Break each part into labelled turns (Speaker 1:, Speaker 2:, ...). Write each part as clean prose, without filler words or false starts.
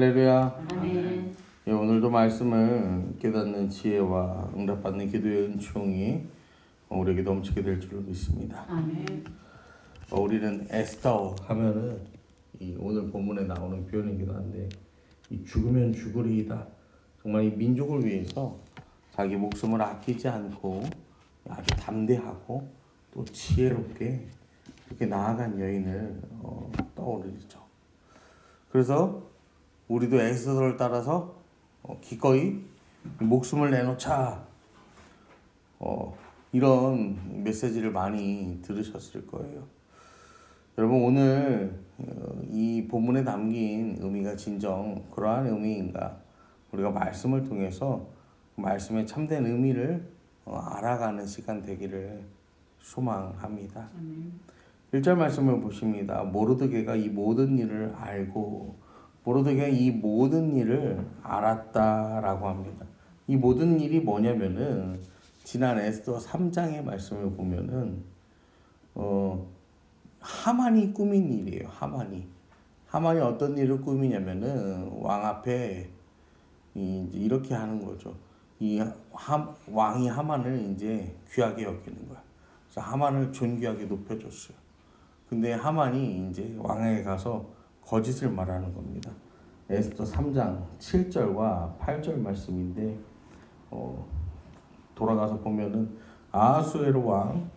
Speaker 1: 할렐루야.
Speaker 2: 아멘.
Speaker 1: 예, 오늘도 말씀을 깨닫는 지혜와 응답받는 기도의 은총이 우리에게 넘치게 될 줄로 믿습니다.
Speaker 2: 아멘.
Speaker 1: 우리는 에스더 하면은 이 오늘 본문에 나오는 표현이기도 한데 이 죽으면 죽으리이다. 정말 이 민족을 위해서 자기 목숨을 아끼지 않고 아주 담대하고 또 지혜롭게 이렇게 나아간 여인을 떠오르죠. 그래서 우리도 에스더를 따라서 기꺼이 목숨을 내놓자 이런 메시지를 많이 들으셨을 거예요. 여러분 오늘 이 본문에 담긴 의미가 진정 그러한 의미인가 우리가 말씀을 통해서 말씀의 참된 의미를 알아가는 시간 되기를 소망합니다. 1절 말씀을 보십니다. 모르드게가 이 모든 일을 알고 모르드게가 이 모든 일을 알았다라고 합니다. 이 모든 일이 뭐냐면은 지난 에스더 3장의 말씀을 보면은 하만이 꾸민 일이에요. 하만이 어떤 일을 꾸미냐면은 왕 앞에 이제 이렇게 하는 거죠. 왕이 하만을 이제 귀하게 여기는 거야. 그래서 하만을 존귀하게 높여줬어요. 근데 하만이 이제 왕에게 가서 거짓을 말하는 겁니다. 에스더 3장 7절과 8절 말씀인데 돌아가서 보면은 아하수에로 왕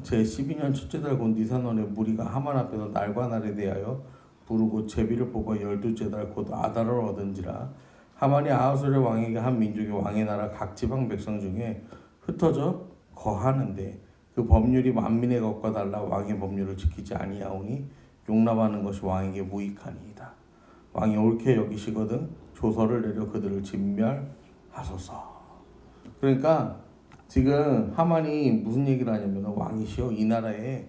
Speaker 1: 제 12년 첫째 달 곧 니산월에 무리가 하만 앞에서 날과 날에 대하여 부르고 제비를 뽑아 12째 달 곧 아달을 얻은지라 하만이 아하수에로 왕에게 한 민족이 왕의 나라 각 지방 백성 중에 흩어져 거하는데 그 법률이 만민의 것과 달라 왕의 법률을 지키지 아니하오니 용납하는 것이 왕에게 무익하니이다. 왕이 옳게 여기시거든 조서를 내려 그들을 진멸하소서. 그러니까 지금 하만이 무슨 얘기를 하냐면 왕이시여 이 나라에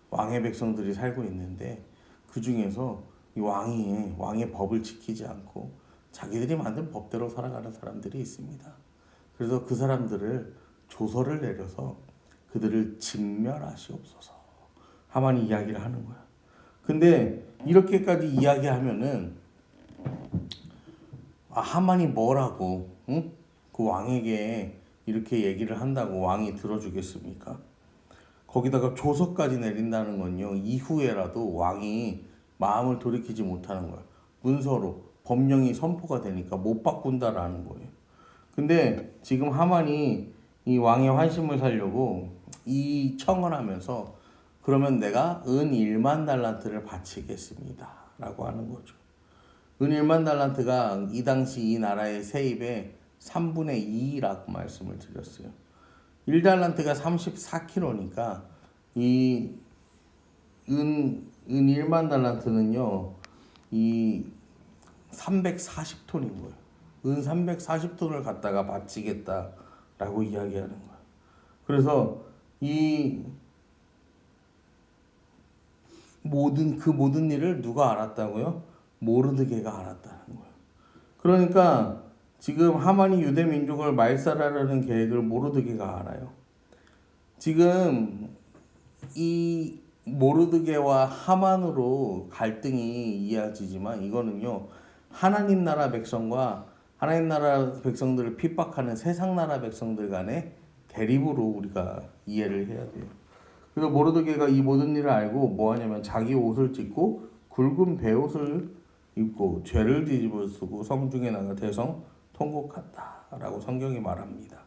Speaker 1: 왕의 백성들이 살고 있는데 그 중에서 이 왕의 법을 지키지 않고 자기들이 만든 법대로 살아가는 사람들이 있습니다. 그래서 그 사람들을 조서를 내려서 그들을 진멸하시옵소서. 하만이 이야기를 하는 거야. 근데 이렇게까지 이야기하면은 하만이 뭐라고 그 왕에게 이렇게 얘기를 한다고 왕이 들어주겠습니까? 거기다가 조서까지 내린다는 건요 이후에라도 왕이 마음을 돌이키지 못하는 거야. 문서로 법령이 선포가 되니까 못 바꾼다라는 거예요. 근데 지금 하만이 이 왕의 환심을 살려고 이 청을 하면서 그러면 내가 은 1만 달란트를 바치겠습니다 라고 하는 거죠. 은 1만 달란트가 이 당시 이 나라의 세입의 3분의 2라고 말씀을 드렸어요. 1달란트가 34kg니까 이 은 1만 달란트는요 이 340톤인 거예요. 은 340톤을 갖다가 바치겠다라고 이야기하는 거예요. 그래서 이 모든 일을 누가 알았다고요? 모르드게가 알았다는 거예요. 그러니까 지금 하만이 유대 민족을 말살하려는 계획을 모르드게가 알아요. 지금 이 모르드게와 하만으로 갈등이 이어지지만 이거는요 하나님 나라 백성과 하나님 나라 백성들을 핍박하는 세상 나라 백성들 간의 대립으로 우리가 이해를 해야 돼요. 그래서 모르드게가 이 모든 일을 알고 뭐 하냐면 자기 옷을 찢고 굵은 베옷을 입고 죄를 뒤집어 쓰고 성중에 나가 대성 통곡했다라고 성경이 말합니다.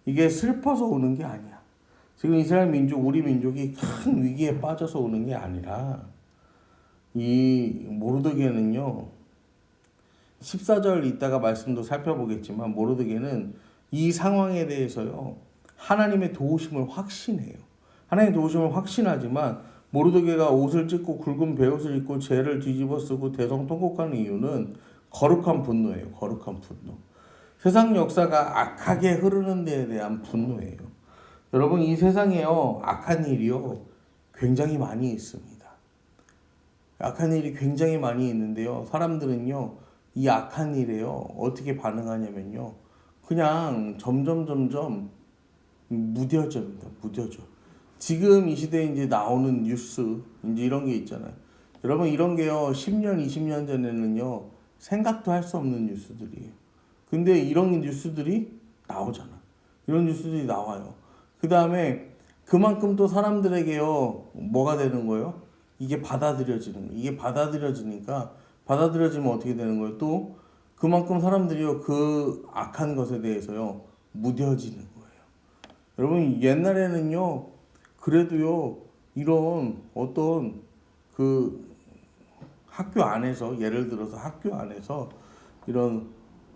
Speaker 1: 이게 슬퍼서 오는 게 아니야. 지금 이스라엘 민족, 우리 민족이 큰 위기에 빠져서 오는 게 아니라 이 모르드게는요 14절 이따가 말씀도 살펴보겠지만 모르드게는 이 상황에 대해서요 하나님의 도우심을 확신해요. 하나님의 도우심을 확신하지만 모르드게가 옷을 찢고 굵은 베옷을 입고 죄를 뒤집어 쓰고 대성 통곡하는 이유는 거룩한 분노예요. 거룩한 분노. 세상 역사가 악하게 흐르는 데에 대한 분노예요. 여러분 이 세상에요 악한 일이요 굉장히 많이 있습니다. 악한 일이 굉장히 많이 있는데요. 사람들은요 이 악한 일에요 어떻게 반응하냐면요 그냥 점점 무뎌집니다. 무뎌져. 지금 이 시대에 이제 나오는 뉴스 이제 이런 게 있잖아요. 여러분 이런 게요 10년 20년 전에는요 생각도 할 수 없는 뉴스들이에요. 근데 이런 뉴스들이 나오잖아. 이런 뉴스들이 나와요. 그 다음에 그만큼 또 사람들에게요, 뭐가 되는 거예요? 이게 받아들여지는 거예요. 이게 받아들여지니까, 받아들여지면 어떻게 되는 거예요? 또 그만큼 사람들이요, 그 악한 것에 대해서요, 무뎌지는 거예요. 여러분, 옛날에는요, 그래도요, 이런 어떤 그 학교 안에서, 예를 들어서 학교 안에서 이런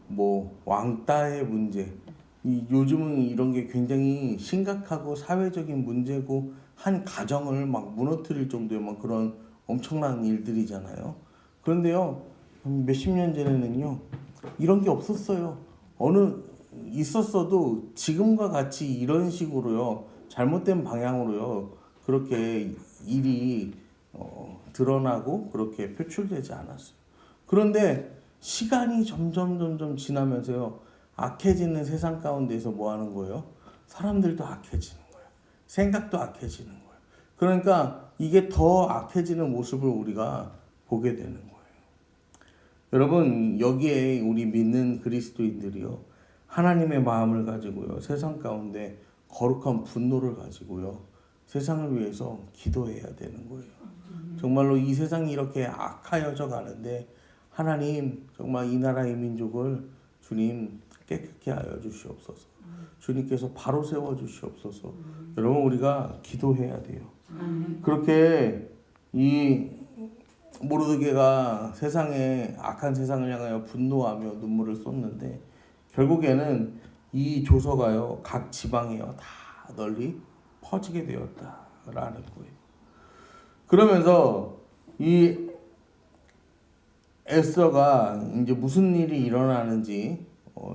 Speaker 1: 뭐 왕따의 문제, 요즘은 이런 게 굉장히 심각하고 사회적인 문제고 한 가정을 막 무너뜨릴 정도의 막 그런 엄청난 일들이잖아요. 그런데요, 몇십 년 전에는요, 이런 게 없었어요. 어느 있었어도 지금과 같이 이런 식으로요, 잘못된 방향으로요, 그렇게 일이 드러나고 그렇게 표출되지 않았어요. 그런데 시간이 점점 지나면서요, 악해지는 세상 가운데서 뭐 하는 거예요? 사람들도 악해지는 거예요. 생각도 악해지는 거예요. 그러니까 이게 더 악해지는 모습을 우리가 보게 되는 거예요. 여러분, 여기에 우리 믿는 그리스도인들이요, 하나님의 마음을 가지고요, 세상 가운데 거룩한 분노를 가지고요, 세상을 위해서 기도해야 되는 거예요. 정말로 이 세상이 이렇게 악하여져 가는데 하나님, 정말 이 나라 이 민족을 주님 깨끗게 하여 주시옵소서. 주님께서 바로 세워 주시옵소서. 여러분, 우리가 기도해야 돼요. 그렇게 이 모르드게가 세상에 악한 세상을 향하여 분노하며 눈물을 쏟는데 결국에는 이 조서가요, 각 지방에요 다 널리 퍼지게 되었다라는 거예요. 그러면서 이 에스더가 이제 무슨 일이 일어나는지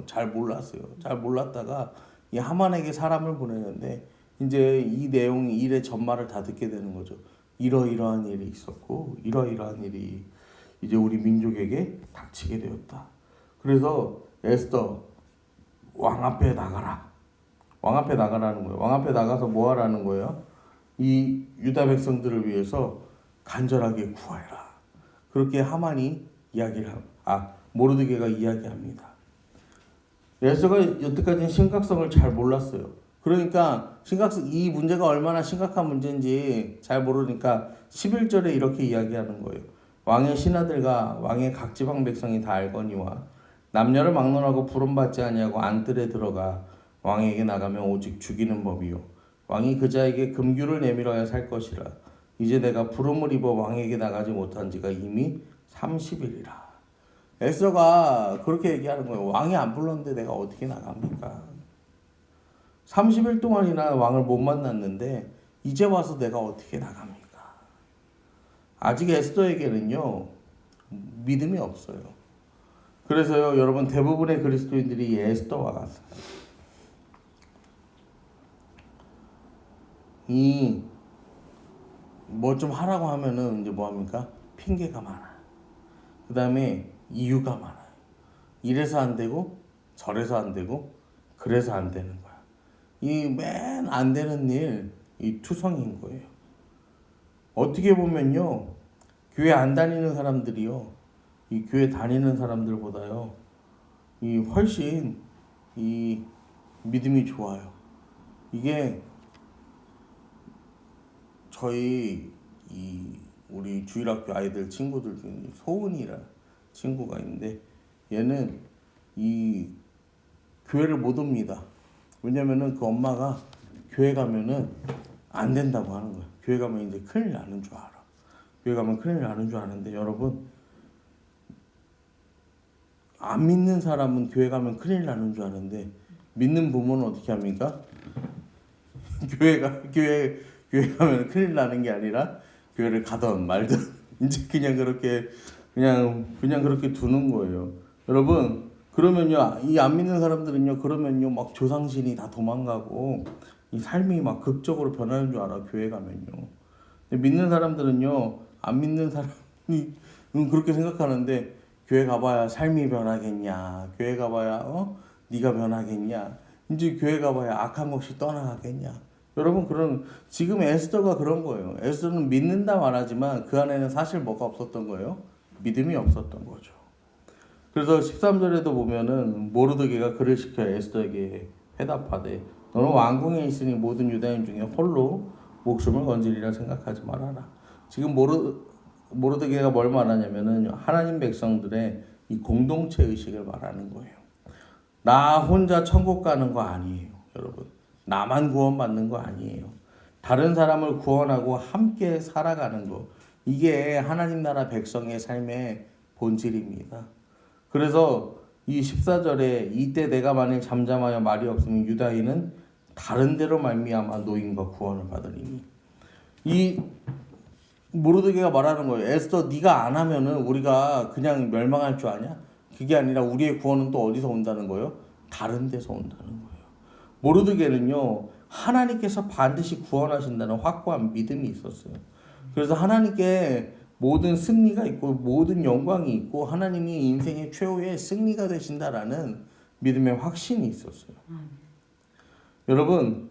Speaker 1: 잘 몰랐어요. 잘 몰랐다가 이 하만에게 사람을 보내는데 이제 이 내용, 일의 전말을 다 듣게 되는 거죠. 이러이러한 일이 있었고 이러이러한 일이 이제 우리 민족에게 닥치게 되었다. 그래서 에스더, 왕 앞에 나가라. 왕 앞에 나가라는 거예요. 왕 앞에 나가서 뭐 하라는 거예요? 이 유다 백성들을 위해서 간절하게 구하라. 그렇게 하만이 모르드게가 이야기합니다. 에스더가 여태까지는 심각성을 잘 몰랐어요. 그러니까 이 문제가 얼마나 심각한 문제인지 잘 모르니까 11절에 이렇게 이야기하는 거예요. 왕의 신하들과 왕의 각 지방 백성이 다 알거니와 남녀를 막론하고 부름받지 아니하고 안뜰에 들어가 왕에게 나가면 오직 죽이는 법이요 왕이 그자에게 금규를 내밀어야 살 것이라. 이제 내가 부름을 입어 왕에게 나가지 못한 지가 이미 30일이라. 에스더가 그렇게 얘기하는 거예요. 왕이 안 불렀는데 내가 어떻게 나갑니까? 30일 동안이나 왕을 못 만났는데 이제 와서 내가 어떻게 나갑니까? 아직 에스더에게는요, 믿음이 없어요. 그래서요, 여러분, 대부분의 그리스도인들이 에스더와 같아요. 뭐 좀 하라고 하면은 이제 뭐 합니까? 핑계가 많아. 그 다음에 이유가 많아요. 이래서 안 되고 저래서 안 되고 그래서 안 되는 거야. 이 맨 안 되는 일, 이 투성인 거예요. 어떻게 보면요, 교회 안 다니는 사람들이요, 이 교회 다니는 사람들보다요, 이 훨씬 이 믿음이 좋아요. 이게 저희 우리 주일학교 아이들 친구들 중에 소은이라는 친구가 있는데 얘는 이 교회를 못 옵니다. 왜냐면은 그 엄마가 교회 가면은 안 된다고 하는 거야. 교회 가면 이제 큰일 나는 줄 알아. 교회 가면 큰일 나는 줄 아는데 여러분, 안 믿는 사람은 교회 가면 큰일 나는 줄 아는데 믿는 부모는 어떻게 합니까? 교회 가면 큰일 나는 게 아니라 교회를 가던 말든 이제 그냥 그렇게 두는 거예요. 여러분, 그러면요, 이 안 믿는 사람들은요, 그러면요, 막 조상신이 다 도망가고 이 삶이 막 극적으로 변하는 줄 알아, 교회 가면요. 근데 믿는 사람들은요, 안 믿는 사람이 그렇게 생각하는데 교회 가봐야 삶이 변하겠냐, 교회 가봐야 네가 변하겠냐, 이제 교회 가봐야 악한 것이 떠나가겠냐. 여러분, 지금 에스더가 그런 거예요. 에스더는 믿는다 말하지만 그 안에는 사실 뭐가 없었던 거예요? 믿음이 없었던 거죠. 그래서 13절에도 보면은 모르드게가 글을 시켜 에스더에게 회답하되 너는 왕궁에 있으니 모든 유다인 중에 홀로 목숨을 건지리라 생각하지 말아라. 지금 모르드게가 뭘 말하냐면은 하나님 백성들의 이 공동체 의식을 말하는 거예요. 나 혼자 천국 가는 거 아니에요, 여러분. 나만 구원받는 거 아니에요. 다른 사람을 구원하고 함께 살아가는 거. 이게 하나님 나라 백성의 삶의 본질입니다. 그래서 이 14절에 이때 내가 만일 잠잠하여 말이 없으면 유다인은 다른 데로 말미암아 노임과 구원을 받으리니. 이 모르드게가 말하는 거예요. 에스더 네가 안 하면은 우리가 그냥 멸망할 줄 아냐? 그게 아니라 우리의 구원은 또 어디서 온다는 거예요? 다른 데서 온다는 거예요. 모르드게는요, 하나님께서 반드시 구원하신다는 확고한 믿음이 있었어요. 그래서 하나님께 모든 승리가 있고 모든 영광이 있고 하나님이 인생의 최후의 승리가 되신다라는 믿음의 확신이 있었어요. 여러분,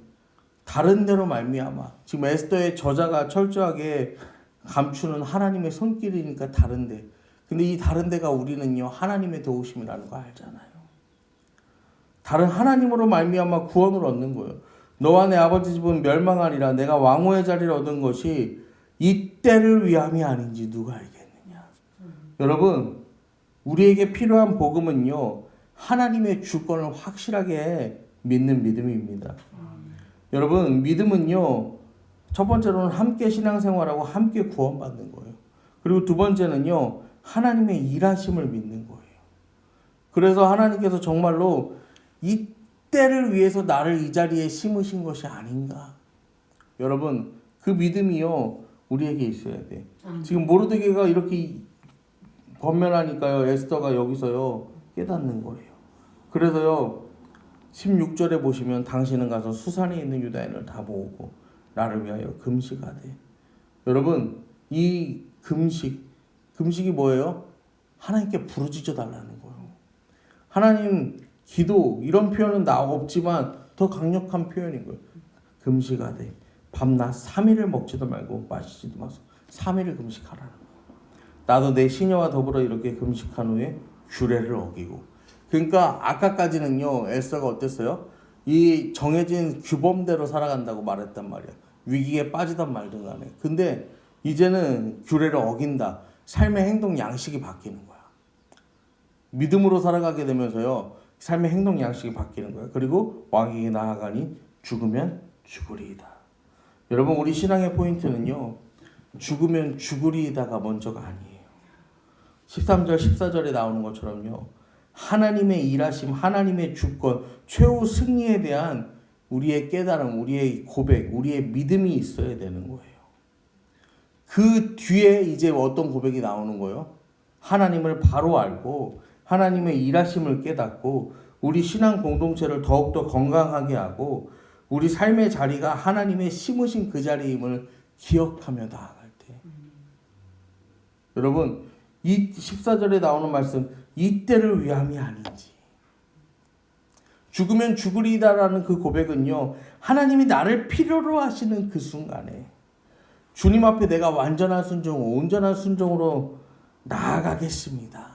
Speaker 1: 다른 데로 말미암아 지금 에스더의 저자가 철저하게 감추는 하나님의 손길이니까 다른데, 근데 이 다른 데가 우리는요 하나님의 도우심이라는 거 알잖아요. 다른 하나님으로 말미암아 구원을 얻는 거예요. 너와 내 아버지 집은 멸망하리라. 내가 왕후의 자리를 얻은 것이 이때를 위함이 아닌지 누가 알겠느냐. 여러분, 우리에게 필요한 복음은요 하나님의 주권을 확실하게 믿는 믿음입니다. 여러분, 믿음은요 첫 번째로는 함께 신앙생활하고 함께 구원받는 거예요. 그리고 두 번째는요 하나님의 일하심을 믿는 거예요. 그래서 하나님께서 정말로 이때를 위해서 나를 이 자리에 심으신 것이 아닌가. 여러분, 그 믿음이요 우리에게 있어야 돼. 지금 모르드게가 이렇게 권면하니까요 에스더가 여기서요 깨닫는 거예요. 그래서요 16절에 보시면 당신은 가서 수산에 있는 유다인을 다 모으고 나를 위하여 금식하되. 여러분, 이 금식이 뭐예요? 하나님께 부르짖어 달라는 거예요. 하나님, 기도, 이런 표현은 나 없지만 더 강력한 표현인 거예요. 금식하되 밤낮 3일을 먹지도 말고 마시지도 마소. 3일을 금식하라는 거예요. 나도 내 시녀와 더불어 이렇게 금식한 후에 규례를 어기고. 그러니까 아까까지는요 에스더가 어땠어요? 이 정해진 규범대로 살아간다고 말했단 말이야. 위기에 빠지든 말든 간에. 근데 이제는 규례를 어긴다. 삶의 행동 양식이 바뀌는 거야. 믿음으로 살아가게 되면서요 삶의 행동 양식이 바뀌는 거야. 그리고 왕에게 나아가니 죽으면 죽으리이다. 여러분, 우리 신앙의 포인트는요 죽으면 죽으리이다가 먼저가 아니에요. 13절 14절에 나오는 것처럼요 하나님의 일하심, 하나님의 주권, 최후 승리에 대한 우리의 깨달음, 우리의 고백, 우리의 믿음이 있어야 되는 거예요. 그 뒤에 이제 어떤 고백이 나오는 거예요? 하나님을 바로 알고 하나님의 일하심을 깨닫고 우리 신앙 공동체를 더욱더 건강하게 하고 우리 삶의 자리가 하나님의 심으신 그 자리임을 기억하며 나아갈 때. 여러분, 이 14절에 나오는 말씀, 이때를 위함이 아닌지. 죽으면 죽으리다라는 그 고백은요 하나님이 나를 필요로 하시는 그 순간에 주님 앞에 내가 완전한 순종, 온전한 순종으로 나아가겠습니다.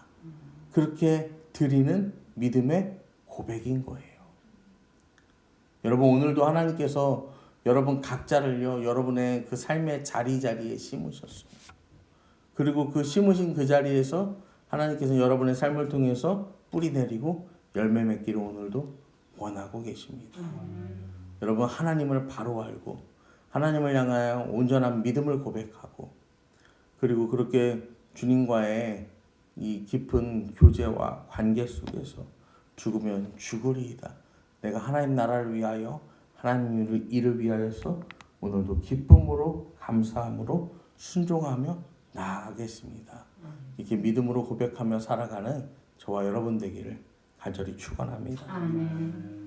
Speaker 1: 그렇게 드리는 믿음의 고백인 거예요. 여러분, 오늘도 하나님께서 여러분 각자를요 여러분의 그 삶의 자리에 심으셨어요. 그리고 그 심으신 그 자리에서 하나님께서 여러분의 삶을 통해서 뿌리 내리고 열매 맺기를 오늘도 원하고 계십니다. 여러분, 하나님을 바로 알고 하나님을 향하여 온전한 믿음을 고백하고 그리고 그렇게 주님과의 이 깊은 교제와 관계 속에서 죽으면 죽으리이다. 내가 하나님 나라를 위하여 하나님 일을 위하여서 오늘도 기쁨으로 감사함으로 순종하며 나아가겠습니다. 이렇게 믿음으로 고백하며 살아가는 저와 여러분 되기를 간절히 축원합니다.
Speaker 2: 아멘.